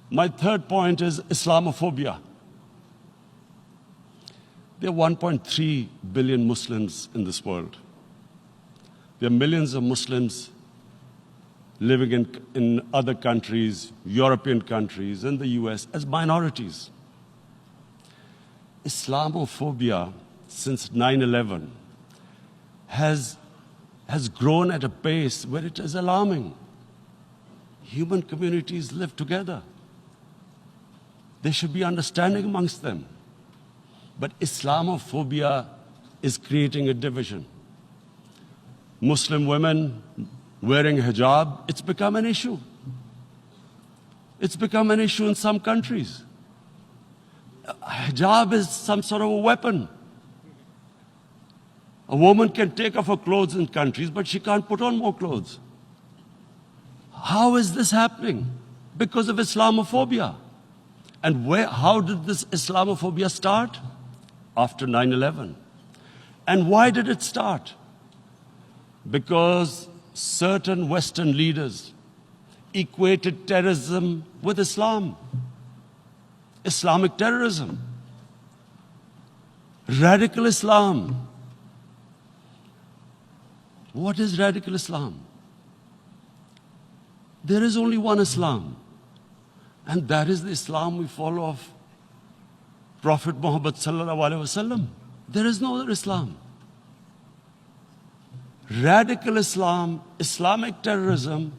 My third point is Islamophobia. There are 1.3 billion Muslims in this world. There are millions of Muslims living in other countries, European countries, in the US, as minorities. Islamophobia, since 9/11, has grown at a pace where it is alarming. Human communities live together. There should be understanding amongst them. But Islamophobia is creating a division. Muslim women wearing hijab, it's become an issue. It's become an issue in some countries. Hijab is some sort of a weapon. A woman can take off her clothes in countries, but she can't put on more clothes. How is this happening? Because of Islamophobia. And how did this Islamophobia start? After 9/11. And why did it start? Because certain Western leaders equated terrorism with Islam. Islamic terrorism. Radical Islam. What is radical Islam? There is only one Islam. And that is the Islam we follow of Prophet Muhammad sallallahu alaihi wasallam. There is no other Islam. Radical Islam, Islamic terrorism,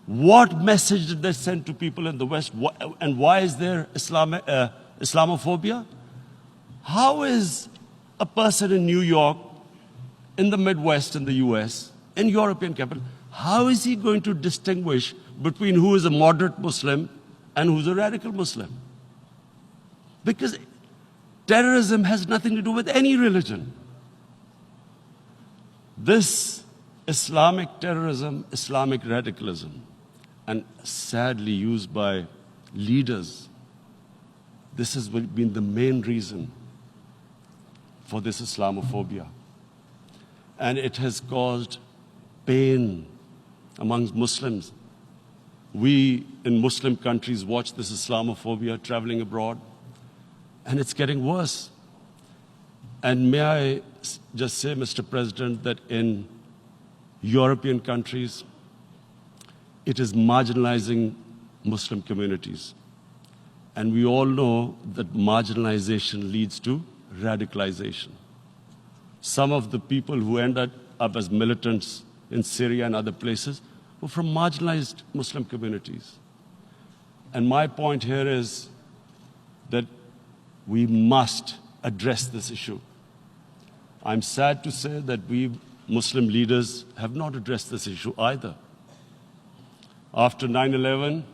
what message did they send to people in the West? And why is there Islamophobia? How is a person in New York, in the Midwest, in the US, in European capital, how is he going to distinguish between who is a moderate Muslim and who's a radical Muslim? Because terrorism has nothing to do with any religion. This Islamic terrorism, Islamic radicalism, and sadly used by leaders, this has been the main reason for this Islamophobia. And it has caused pain amongst Muslims. We in Muslim countries watch this Islamophobia traveling abroad, and it's getting worse. And may I just say, Mr. President, that in European countries, it is marginalizing Muslim communities. And we all know that marginalization leads to radicalization. Some of the people who ended up as militants in Syria and other places were from marginalized Muslim communities. And my point here is that we must address this issue. I'm sad to say that we Muslim leaders have not addressed this issue either. After 9/11,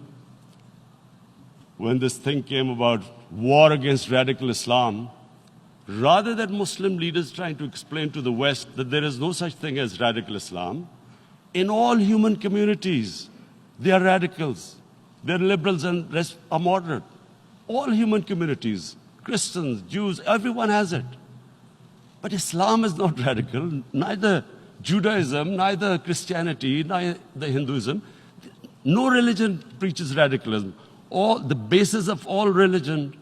when this thing came about war against radical Islam, rather than Muslim leaders trying to explain to the West that there is no such thing as radical Islam, in all human communities, they are radicals. They're liberals and rest are moderate. All human communities, Christians, Jews, everyone has it. But Islam is not radical, neither Judaism, neither Christianity, neither Hinduism. No religion preaches radicalism. The basis of all religion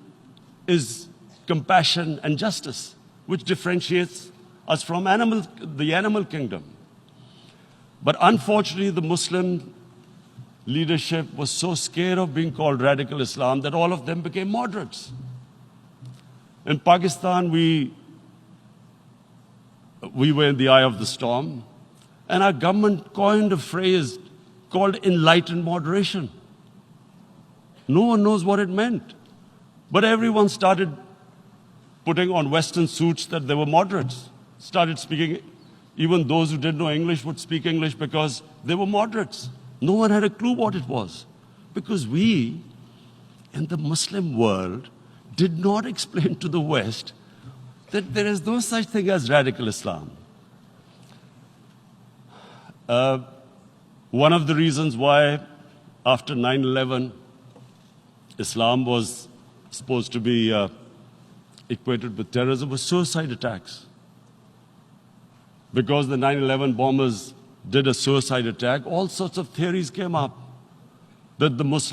is compassion and justice, which differentiates us from the animal kingdom. But unfortunately, the Muslim leadership was so scared of being called radical Islam that all of them became moderates. In Pakistan, we were in the eye of the storm, and our government coined a phrase called enlightened moderation. No one knows what it meant, but everyone started putting on Western suits that they were moderates, started speaking. Even those who didn't know English would speak English because they were moderates. No one had a clue what it was, because we, in the Muslim world, did not explain to the West that there is no such thing as radical Islam. One of the reasons why, after 9/11, Islam was supposed to be equated with terrorism was suicide attacks. Because the 9/11 bombers did a suicide attack, all sorts of theories came up that the Muslims